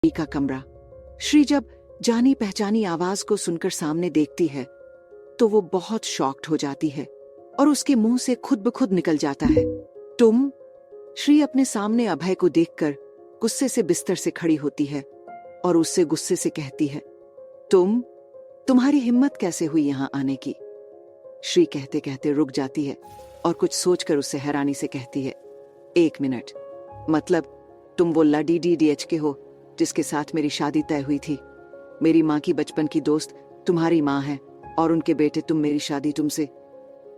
श्री का कमरा। श्री जब जानी पहचानी आवाज को सुनकर सामने देखती है तो वो बहुत शॉक्ड हो जाती है और उसके मुंह से खुद ब खुद निकल जाता है, तुम? श्री अपने सामने अभय को देखकर गुस्से से बिस्तर से खड़ी होती है और उससे गुस्से से कहती है, तुम्हारी हिम्मत कैसे हुई यहां आने की? श्री कहते कहते रुक जाती है और कुछ सोचकर उससे हैरानी से कहती है, 1 मिनट, मतलब तुम वो लड़ी DDH के हो जिसके साथ मेरी शादी तय हुई थी? मेरी माँ की बचपन की दोस्त तुम्हारी माँ है और उनके बेटे तुम, मेरी शादी तुमसे?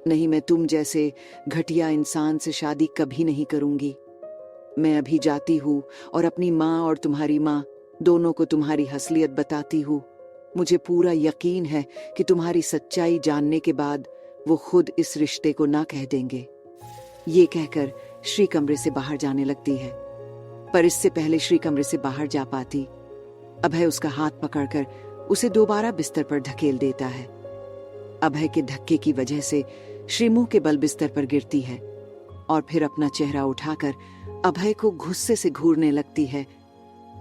नहीं, मैं तुम जैसे घटिया इंसान से शादी कभी नहीं करूंगी। मैं अभी जाती हूँ और अपनी माँ और तुम्हारी माँ दोनों को तुम्हारी असलियत बताती हूँ। मुझे पूरा यकीन है कि तुम्हारी सच्चाई जानने के बाद वो खुद इस रिश्ते को ना कह देंगे। ये कहकर श्री कमरे से बाहर जाने लगती है, पर इससे पहले श्री कमरे से बाहर जा पाती, अभय उसका हाथ पकड़कर उसे दोबारा बिस्तर पर धकेल देता है। अभय के धक्के की वजह से श्री मुंह के बल बिस्तर पर गिरती है और फिर अपना चेहरा उठाकर अभय को गुस्से से घूरने लगती है।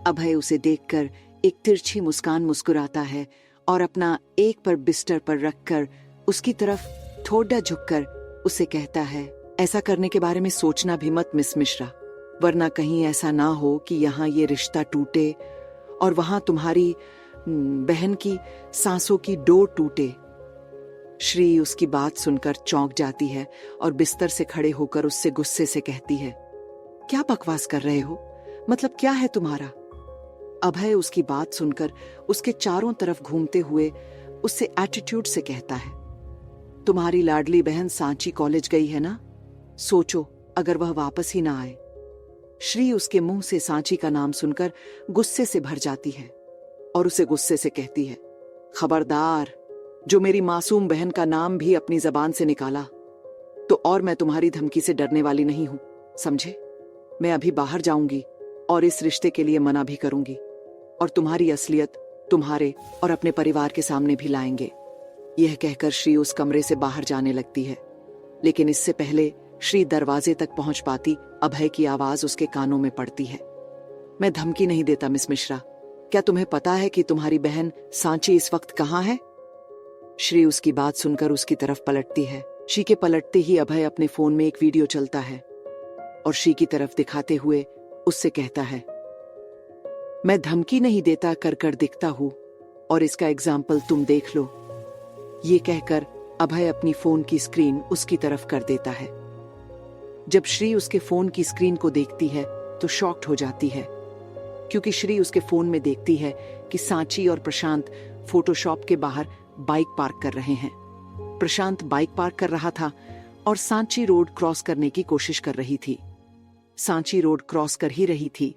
अभय उसे देखकर एक तिरछी मुस्कान मुस्कुराता है और अपना एक पर बिस्तर पर रखकर उसकी तरफ थोड़ा झुककर उसे कहता है, ऐसा करने के बारे में सोचना भी मत मिस मिश्रा, वरना कहीं ऐसा ना हो कि यहाँ ये रिश्ता टूटे और वहां तुम्हारी बहन की सांसों की डोर टूटे। श्री उसकी बात सुनकर चौंक जाती है और बिस्तर से खड़े होकर उससे गुस्से से कहती है, क्या बकवास कर रहे हो? मतलब क्या है तुम्हारा? अभय उसकी बात सुनकर उसके चारों तरफ घूमते हुए उससे एटीट्यूड से कहता है, तुम्हारी लाडली बहन सांची कॉलेज गई है ना? सोचो अगर वह वापस ही ना आए। श्री उसके मुंह से सांची का नाम सुनकर गुस्से से भर जाती है और उसे गुस्से से कहती है, खबरदार, जो मेरी मासूम बहन का नाम भी अपनी जबान से निकाला तो और मैं तुम्हारी धमकी से डरने वाली नहीं हूं, समझे? मैं अभी बाहर जाऊंगी और इस रिश्ते के लिए मना भी करूंगी और तुम्हारी असलियत तुम्हारे और अपने परिवार के सामने भी लाएंगे। यह कहकर श्री उस कमरे से बाहर जाने लगती है, लेकिन इससे पहले श्री दरवाजे तक पहुंच पाती अभय की आवाज उसके कानों में पड़ती है, मैं धमकी नहीं देता मिस मिश्रा, क्या तुम्हें पता है कि तुम्हारी बहन सांची इस वक्त कहां है? श्री उसकी बात सुनकर उसकी तरफ पलटती है। श्री के पलटते ही अभय अपने फोन में एक वीडियो चलता है और श्री की तरफ दिखाते हुए उससे कहता है, मैं धमकी नहीं देता कर कर दिखता हूं और इसका एग्जाम्पल तुम देख लो। ये कहकर अभय अपनी फोन की स्क्रीन उसकी तरफ कर देता है। जब श्री उसके फोन की स्क्रीन को देखती है तो शॉक्ड हो जाती है, क्योंकि श्री उसके फोन में देखती है कि सांची और प्रशांत फोटोशॉप के बाहर बाइक पार्क कर रहे हैं। प्रशांत बाइक पार्क कर रहा था और सांची रोड क्रॉस करने की कोशिश कर रही थी। सांची रोड क्रॉस कर ही रही थी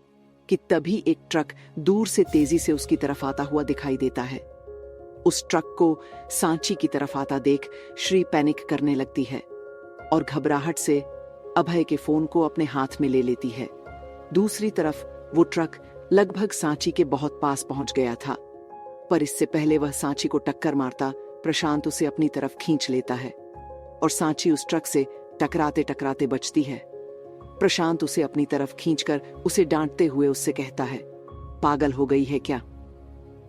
कि तभी एक ट्रक दूर से तेजी से उसकी तरफ आता हुआ दिखाई देता है। उस ट्रक को सांची की तरफ आता देख श्री पैनिक करने लगती है और घबराहट से अभय के फोन को अपने हाथ में ले लेती है। दूसरी तरफ वो ट्रक लगभग सांची के बहुत पास पहुंच गया था, पर इससे पहले वह सांची को टक्कर मारता प्रशांत उसे अपनी तरफ खींच लेता है और सांची उस ट्रक से टकराते टकराते बचती है। प्रशांत उसे अपनी तरफ खींचकर उसे डांटते हुए उससे कहता है, पागल हो गई है क्या?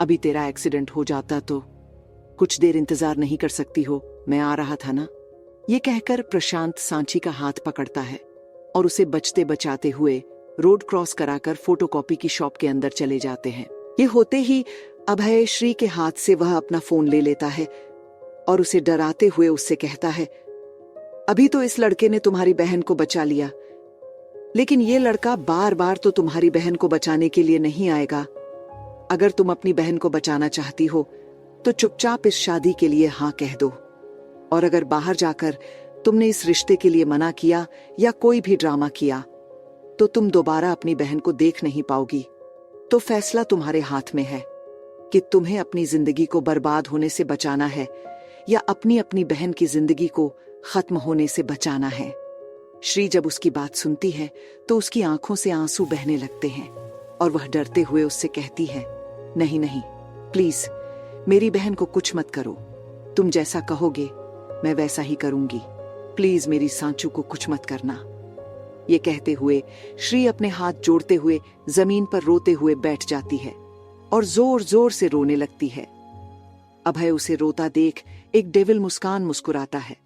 अभी तेरा एक्सीडेंट हो जाता तो कुछ देर इंतजार नहीं कर सकती हो? मैं आ रहा था ना। ये कहकर प्रशांत सांची का हाथ पकड़ता है और उसे बचते बचाते हुए रोड क्रॉस कराकर फोटोकॉपी की शॉप के अंदर चले जाते हैं। ये होते ही अभय श्री के हाथ से वह अपना फोन ले लेता है और उसे डराते हुए उससे कहता है, अभी तो इस लड़के ने तुम्हारी बहन को बचा लिया, लेकिन ये लड़का बार बार तो तुम्हारी बहन को बचाने के लिए नहीं आएगा। अगर तुम अपनी बहन को बचाना चाहती हो तो चुपचाप इस शादी के लिए हाँ कह दो, और अगर बाहर जाकर तुमने इस रिश्ते के लिए मना किया या कोई भी ड्रामा किया तो तुम दोबारा अपनी बहन को देख नहीं पाओगी। तो फैसला तुम्हारे हाथ में है कि तुम्हें अपनी जिंदगी को बर्बाद होने से बचाना है या अपनी अपनी बहन की जिंदगी को खत्म होने से बचाना है। श्री जब उसकी बात सुनती है तो उसकी आंखों से आंसू बहने लगते हैं और वह डरते हुए उससे कहती है, नहीं नहीं, प्लीज मेरी बहन को कुछ मत करो, तुम जैसा कहोगे मैं वैसा ही करूंगी, प्लीज मेरी सांचू को कुछ मत करना। ये कहते हुए श्री अपने हाथ जोड़ते हुए जमीन पर रोते हुए बैठ जाती है और जोर जोर से रोने लगती है। अभय उसे रोता देख एक डेविल मुस्कान मुस्कुराता है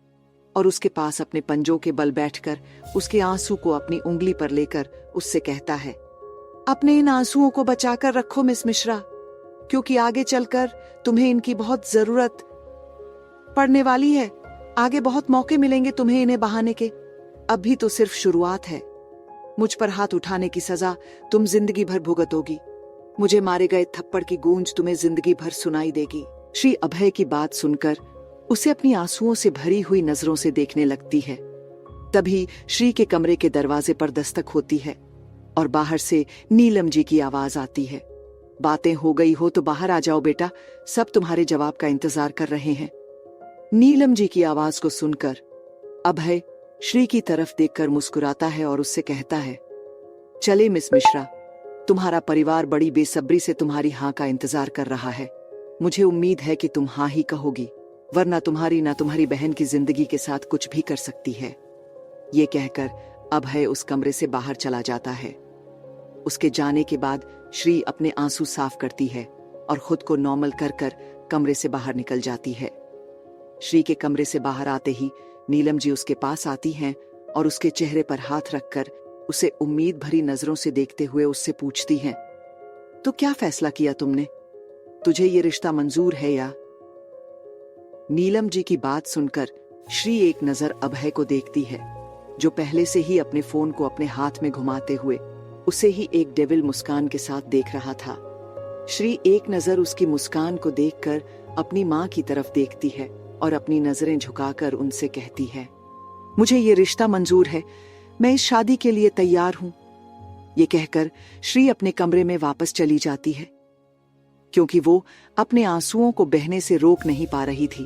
और उसके पास अपने पंजों के बल बैठकर उसके आंसू को अपनी उंगली पर लेकर उससे कहता है, अपने इन आंसुओं को बचाकर रखो मिस मिश्रा, क्योंकि आगे चलकर तुम्हें इनकी बहुत जरूरत पड़ने वाली है। आगे बहुत मौके मिलेंगे तुम्हें इन्हें बहाने के। अभी तो सिर्फ शुरुआत है। मुझ पर हाथ उठाने की सजा तुम जिंदगी भर भुगतोगी। मुझे मारे गए थप्पड़ की गूंज तुम्हें जिंदगी भर सुनाई देगी। श्री अभय की बात सुनकर उसे अपनी आंसुओं से भरी हुई नजरों से देखने लगती है। तभी श्री के कमरे के दरवाजे पर दस्तक होती है और बाहर से नीलम जी की आवाज आती है, बातें हो गई हो तो बाहर आ जाओ बेटा, सब तुम्हारे जवाब का इंतजार कर रहे हैं। नीलम जी की आवाज को सुनकर अभय श्री की तरफ देखकर मुस्कुराता है और उससे कहता है, चले मिस मिश्रा, तुम्हारा परिवार बड़ी बेसब्री से तुम्हारी हाँ का इंतजार कर रहा है। मुझे उम्मीद है कि तुम हाँ ही कहोगी, वरना तुम्हारी ना तुम्हारी बहन की जिंदगी के साथ कुछ भी कर सकती है। ये कहकर अभय उस कमरे से बाहर चला जाता है। उसके जाने के बाद श्री अपने आंसू साफ करती है और खुद को नॉर्मल कर कर कमरे से बाहर निकल जाती है। श्री के कमरे से बाहर आते ही नीलम जी उसके पास आती हैं और उसके चेहरे पर हाथ रखकर उसे उम्मीद भरी नजरों से देखते हुए उससे पूछती हैं, तो क्या फैसला किया तुमने? तुझे ये रिश्ता मंजूर है या? नीलम जी की बात सुनकर श्री एक नजर अभय को देखती है, जो पहले से ही अपने फोन को अपने हाथ में घुमाते हुए उसे ही एक डेविल मुस्कान के साथ देख रहा था। श्री एक नजर उसकी मुस्कान को देखकर अपनी माँ की तरफ देखती है और अपनी नजरें झुकाकर उनसे कहती है, मुझे ये रिश्ता मंजूर है, मैं इस शादी के लिए तैयार हूं। ये कहकर श्री अपने कमरे में वापस चली जाती है, क्योंकि वो अपने आंसुओं को बहने से रोक नहीं पा रही थी।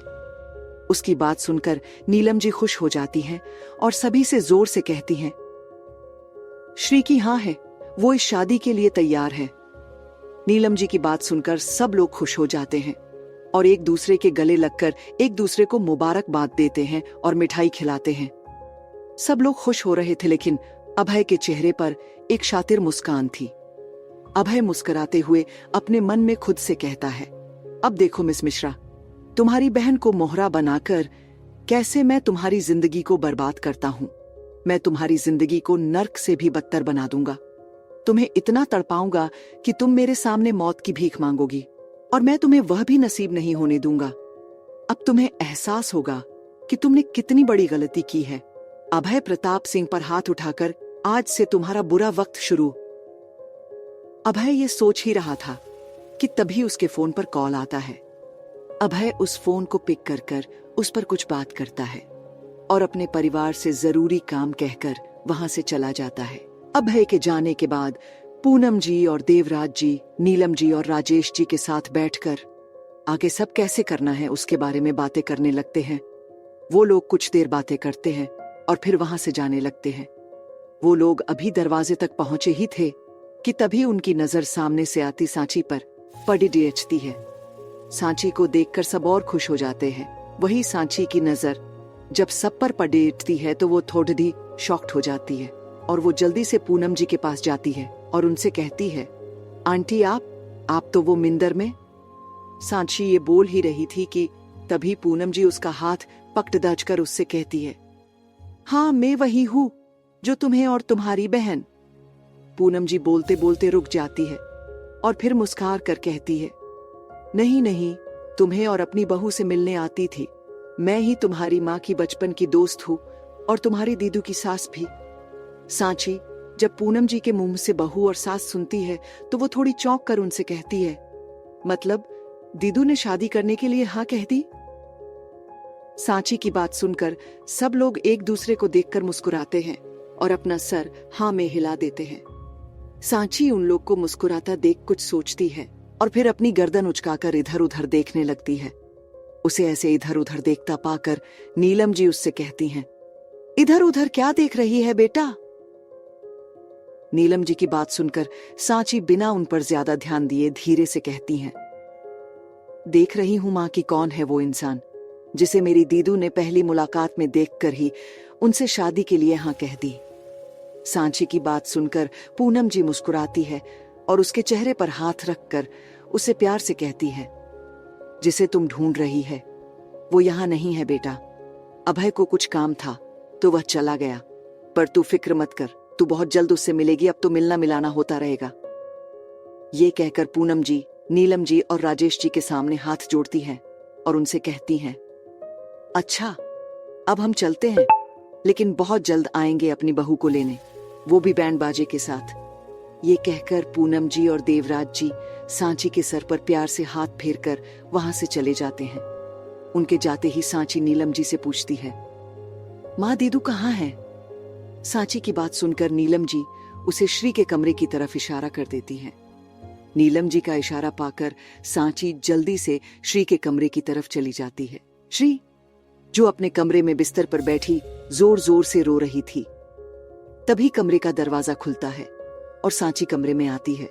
उसकी बात सुनकर नीलम जी खुश हो जाती हैं और सभी से जोर से कहती हैं, श्री की हाँ है, वो इस शादी के लिए तैयार है। नीलम जी की बात सुनकर सब लोग खुश हो जाते हैं और एक दूसरे के गले लगकर एक दूसरे को मुबारकबाद देते हैं और मिठाई खिलाते हैं। सब लोग खुश हो रहे थे, लेकिन अभय के चेहरे पर एक शातिर मुस्कान थी। अभय मुस्कुराते हुए अपने मन में खुद से कहता है, अब देखो मिस मिश्रा, तुम्हारी बहन को मोहरा बनाकर कैसे मैं तुम्हारी जिंदगी को बर्बाद करता हूं। मैं तुम्हारी जिंदगी को नर्क से भी बदतर बना दूंगा। तुम्हें इतना तड़पाऊंगा कि तुम मेरे सामने मौत की भीख मांगोगी, और मैं तुम्हें वह भी नसीब नहीं होने दूंगा। अब तुम्हें एहसास होगा कि तुमने कितनी बड़ी गलती की है। अभय प्रताप सिंह पर हाथ उठाकर, आज से तुम्हारा बुरा वक्त शुरू। अभय ये सोच ही रहा था कि तभी उसके फोन पर कॉल आता है। अभय उस फोन को पिक कर कर उस पर कुछ बात करता है और अपने परिवार से जरूरी काम कहकर वहां से चला जाता है। अभय के जाने के बाद पूनम जी और देवराज जी, नीलम जी और राजेश जी के साथ बैठकर आगे सब कैसे करना है उसके बारे में बातें करने लगते हैं। वो लोग कुछ देर बातें करते हैं और फिर वहां से जाने लगते हैं। वो लोग अभी दरवाजे तक पहुंचे ही थे कि तभी उनकी नजर सामने से आती सांची पर पड़ी डेचती है। सांची को देखकर सब और खुश हो जाते हैं। वही सांची की नजर जब सब पर पड़ती है तो वो थोड़ी शॉक्ड हो जाती है और वो जल्दी से पूनम जी के पास जाती है और उनसे कहती है, आंटी आप तो वो मिंदर में। सांची ये बोल ही रही थी कि तभी पूनम जी उसका हाथ पकड़ दचकर उससे कहती है, हाँ मैं वही हूँ जो तुम्हें और तुम्हारी बहन। पूनम जी बोलते बोलते रुक जाती है और फिर मुस्कुरा कर कहती है, नहीं, तुम्हें और अपनी बहू से मिलने आती थी। मैं ही तुम्हारी माँ की बचपन की दोस्त हूँ और तुम्हारी दीदू की सास भी। सांची जब पूनम जी के मुंह से बहू और सास सुनती है तो वो थोड़ी चौंक कर उनसे कहती है, मतलब दीदू ने शादी करने के लिए हाँ कह दी? सांची की बात सुनकर सब लोग एक दूसरे को देखकर मुस्कुराते हैं और अपना सर हाँ में हिला देते हैं। सांची उन लोग को मुस्कुराता देख कुछ सोचती है और फिर अपनी गर्दन उचकाकर इधर उधर देखने लगती है। उसे ऐसे इधर उधर देखता पाकर नीलम जी उससे कहती हैं, इधर उधर क्या देख रही है बेटा? नीलम जी की बात सुनकर सांची बिना उन पर ज्यादा ध्यान दिए धीरे से कहती हैं, देख रही हूं मां कि कौन है वो इंसान जिसे मेरी दीदू ने पहली मुलाकात में देखकर ही उनसे शादी के लिए हाँ कह दी। सांची की बात सुनकर पूनम जी मुस्कुराती है और उसके चेहरे पर हाथ रखकर उसे प्यार से कहती है, जिसे तुम ढूंढ रही है वो यहाँ नहीं है बेटा। अभय को कुछ काम था तो वह चला गया, पर तू फिक्र मत कर, तू बहुत जल्द उससे मिलेगी। अब तो मिलना मिलाना होता रहेगा। ये कहकर पूनम जी, नीलम जी और राजेश जी के सामने हाथ जोड़ती हैं और उनसे कहती हैं, अच्छा अब हम चलते हैं, लेकिन बहुत जल्द आएंगे अपनी बहू को लेने, वो भी बैंड बाजे के साथ। ये कहकर पूनम जी और देवराज जी सांची के सर पर प्यार से हाथ फेरकर वहां से चले जाते हैं। उनके जाते ही सांची नीलम जी से पूछती है, माँ दीदू कहाँ है? सांची की बात सुनकर नीलम जी उसे श्री के कमरे की तरफ इशारा कर देती हैं। नीलम जी का इशारा पाकर सांची जल्दी से श्री के कमरे की तरफ चली जाती है। श्री, जो अपने कमरे में बिस्तर पर बैठी जोर जोर से रो रही थी, तभी कमरे का दरवाजा खुलता है और सांची कमरे में आती है।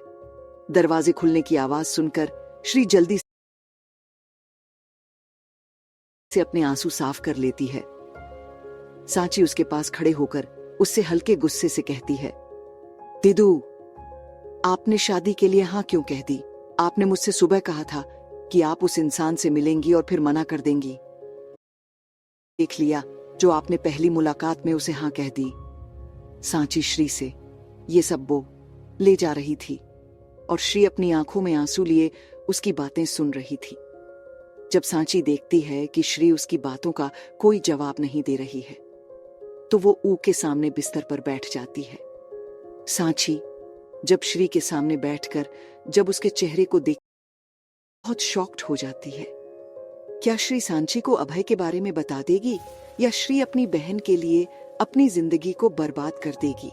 दरवाजे खुलने की आवाज सुनकर श्री जल्दी से अपने आंसू साफ कर लेती है। सांची उसके पास खड़े होकर उससे हल्के गुस्से से कहती है, दीदू, आपने शादी के लिए हाँ क्यों कह दी? आपने मुझसे सुबह कहा था कि आप उस इंसान से मिलेंगी और फिर मना कर देंगी। देख लिया जो आपने पहली मुलाकात में उसे हाँ कह दी। सांची श्री से ये सब वो ले जा रही थी और श्री अपनी आंखों में आंसू लिए उसकी बातें सुन रही थी। जब सांची देखती है कि श्री उसकी बातों का कोई जवाब नहीं दे रही है, तो वो ऊ के सामने बिस्तर पर बैठ जाती है। सांची जब श्री के सामने बैठकर जब उसके चेहरे को देख बहुत शॉक्ड हो जाती है। क्या श्री सांची को अभय के बारे में बता देगी या श्री अपनी बहन के लिए अपनी जिंदगी को बर्बाद कर देगी?